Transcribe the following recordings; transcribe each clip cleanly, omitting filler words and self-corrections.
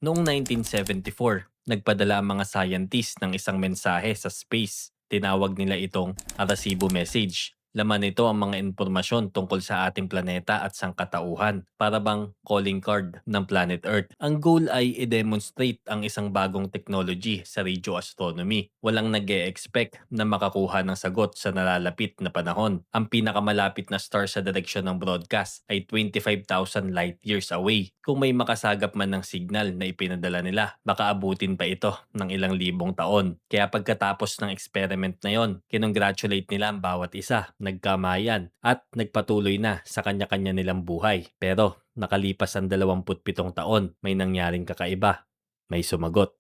Noong 1974, nagpadala ang mga scientist ng isang mensahe sa space. Tinawag nila itong Arecibo message. Laman nito ang mga impormasyon tungkol sa ating planeta at sangkatauhan, para bang calling card ng planet Earth. Ang goal ay i-demonstrate ang isang bagong technology sa radio astronomy. Walang nag expect na makakuha ng sagot sa nalalapit na panahon. Ang pinakamalapit na star sa direksyon ng broadcast ay 25,000 light years away. Kung may makasagap man ng signal na ipinadala nila, baka abutin pa ito ng ilang libong taon. Kaya pagkatapos ng experiment na yon, kinongratulate nila ang bawat isa, nagkamayan, at nagpatuloy na sa kanya-kanya nilang buhay. Pero nakalipas ang 27 taon, may nangyaring kakaiba. May sumagot.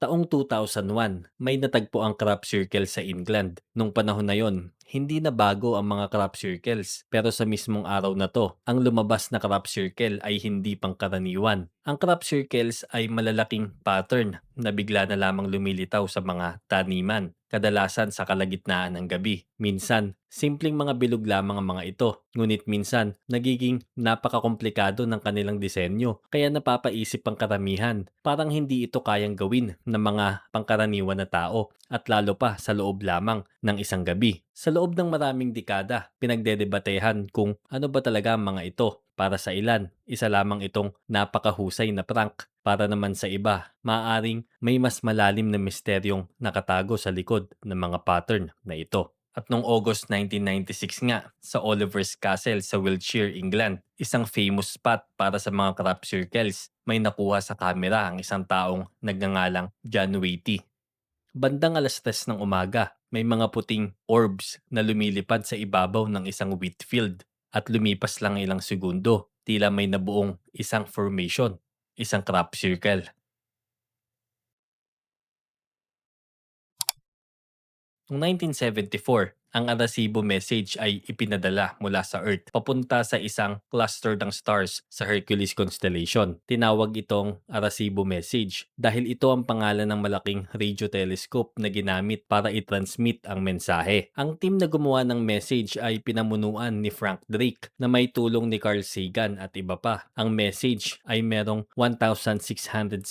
Taong 2001, may natagpo ang crop circle sa England. Nung panahon na yon, hindi na bago ang mga crop circles. Pero sa mismong araw na to, ang lumabas na crop circle ay hindi pangkaraniwan. Ang crop circles ay malalaking pattern na bigla na lamang lumilitaw sa mga taniman, kadalasan sa kalagitnaan ng gabi. Minsan, simpleng mga bilog lamang ang mga ito, ngunit minsan nagiging napakakomplikado ng kanilang disenyo, kaya napapaisip ang karamihan. Parang hindi ito kayang gawin ng mga pangkaraniwan na tao, at lalo pa sa loob lamang ng isang gabi. Sa loob ng maraming dekada, pinagdedebatehan kung ano ba talaga ang mga ito. Para sa ilan, isa lamang itong napakahusay na prank. Para naman sa iba, maaaring may mas malalim na misteryong nakatago sa likod ng mga pattern na ito. At noong August 1996 nga, sa Oliver's Castle sa Wiltshire, England, isang famous spot para sa mga crop circles, may nakuha sa kamera ang isang taong nagngangalang John Watie. Bandang 3:00 ng umaga, may mga puting orbs na lumilipad sa ibabaw ng isang wheat field, at lumipas lang ilang segundo, tila may nabuong isang formation, isang crop circle. Noong 1974, ang Arecibo message ay ipinadala mula sa Earth papunta sa isang cluster ng stars sa Hercules constellation. Tinawag itong Arecibo message dahil ito ang pangalan ng malaking radio telescope na ginamit para i-transmit ang mensahe. Ang team na gumawa ng message ay pinamunuan ni Frank Drake na may tulong ni Carl Sagan at iba pa. Ang message ay merong 1,679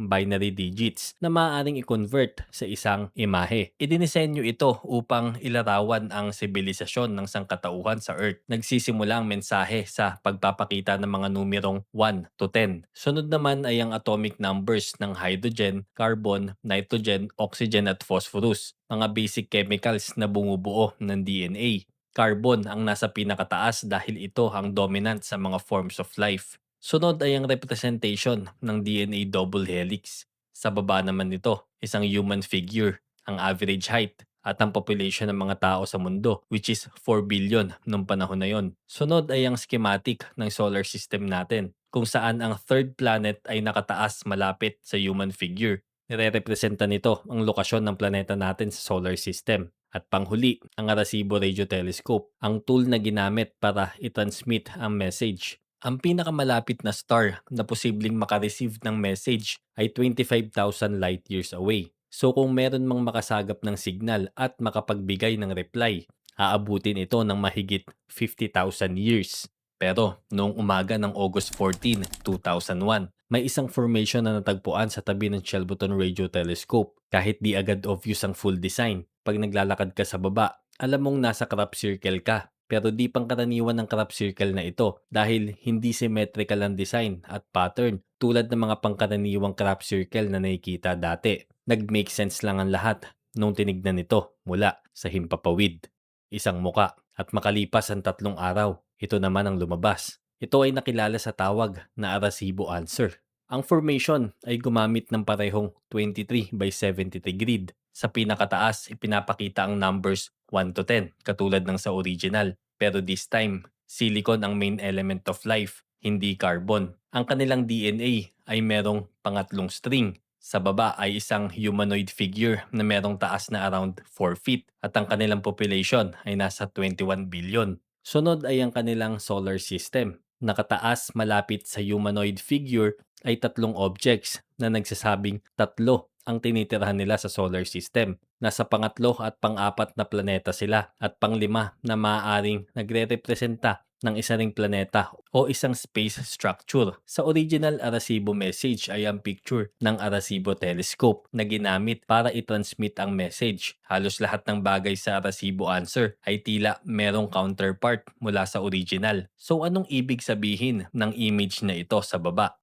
binary digits na maaaring i-convert sa isang imahe. Idinisenyo ito upang ilarawan ang sibilisasyon ng sangkatauhan sa Earth. Nagsisimula ang mensahe sa pagpapakita ng mga numerong 1 to 10. Sunod naman ay ang atomic numbers ng hydrogen, carbon, nitrogen, oxygen at phosphorus, mga basic chemicals na bumubuo ng DNA. Carbon ang nasa pinakataas dahil ito ang dominant sa mga forms of life. Sunod ay ang representation ng DNA double helix. Sa baba naman nito, isang human figure, ang average height, at ang population ng mga tao sa mundo, which is 4 billion noong panahon na yon. Sunod ay ang schematic ng solar system natin, kung saan ang third planet ay nakataas malapit sa human figure. Nire-representa nito ang lokasyon ng planeta natin sa solar system. At panghuli, ang Arecibo Radio Telescope, ang tool na ginamit para i-transmit ang message. Ang pinakamalapit na star na posibleng makareceive ng message ay 25,000 light years away. So kung meron mang makasagap ng signal at makapagbigay ng reply, aabutin ito ng mahigit 50,000 years. Pero noong umaga ng August 14, 2001, may isang formation na natagpuan sa tabi ng Shelburne Radio Telescope. Kahit di agad obvious ang full design, pag naglalakad ka sa baba, alam mong nasa crop circle ka. Pero di pangkaraniwan ng crop circle na ito dahil hindi symmetrical ang design at pattern tulad ng mga pangkaraniwang crop circle na nakikita dati. Nag-make sense lang ang lahat nung tinignan ito mula sa himpapawid. Isang muka, at makalipas ang 3 araw, ito naman ang lumabas. Ito ay nakilala sa tawag na Arecibo answer. Ang formation ay gumamit ng parehong 23 by 73 grid. Sa pinakataas, ipinapakita ang numbers 1 to 10, katulad ng sa original. Pero this time, silicon ang main element of life, hindi carbon. Ang kanilang DNA ay merong pangatlong string. Sa baba ay isang humanoid figure na merong taas na around 4 feet, at ang kanilang population ay nasa 21 billion. Sunod ay ang kanilang solar system. Nakataas malapit sa humanoid figure ay tatlong objects na nagsasabing tatlo ang tinitirhan nila sa solar system. Nasa pangatlo at pang-apat na planeta sila, at panglima na maaaring nagre-representa ng isa ring planeta o isang space structure. Sa original Arecibo message ay ang picture ng Arecibo telescope na ginamit para i-transmit ang message. Halos lahat ng bagay sa Arecibo answer ay tila merong counterpart mula sa original. So anong ibig sabihin ng image na ito sa baba?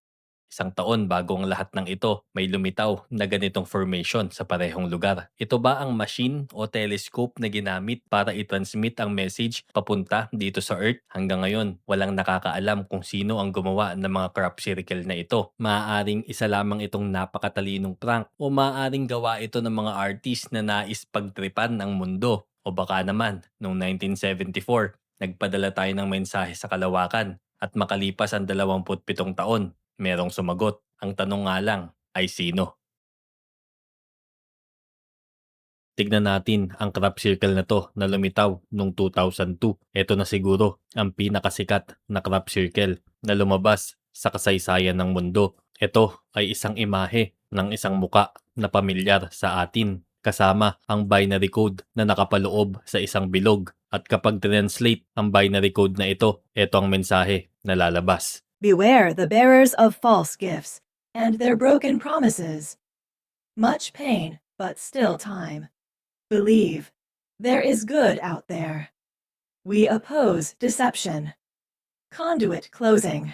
Isang taon bago ang lahat ng ito, may lumitaw na ganitong formation sa parehong lugar. Ito ba ang machine o telescope na ginamit para i-transmit ang message papunta dito sa Earth? Hanggang ngayon, walang nakakaalam kung sino ang gumawa ng mga crop circle na ito. Maaaring isa lamang itong napakatalinong prank o maaaring gawa ito ng mga artist na nais pagtripan ng mundo. O baka naman, noong 1974, nagpadala tayo ng mensahe sa kalawakan at makalipas ang 27 taon, merong sumagot. Ang tanong nga lang ay sino? Tignan natin ang crop circle na to na lumitaw noong 2002. Ito na siguro ang pinakasikat na crop circle na lumabas sa kasaysayan ng mundo. Ito ay isang imahe ng isang muka na pamilyar sa atin kasama ang binary code na nakapaloob sa isang bilog. At kapag translate ang binary code na ito ang mensahe na lalabas. Beware the bearers of false gifts and their broken promises. Much pain, but still time. Believe. There is good out there. We oppose deception. Conduit closing.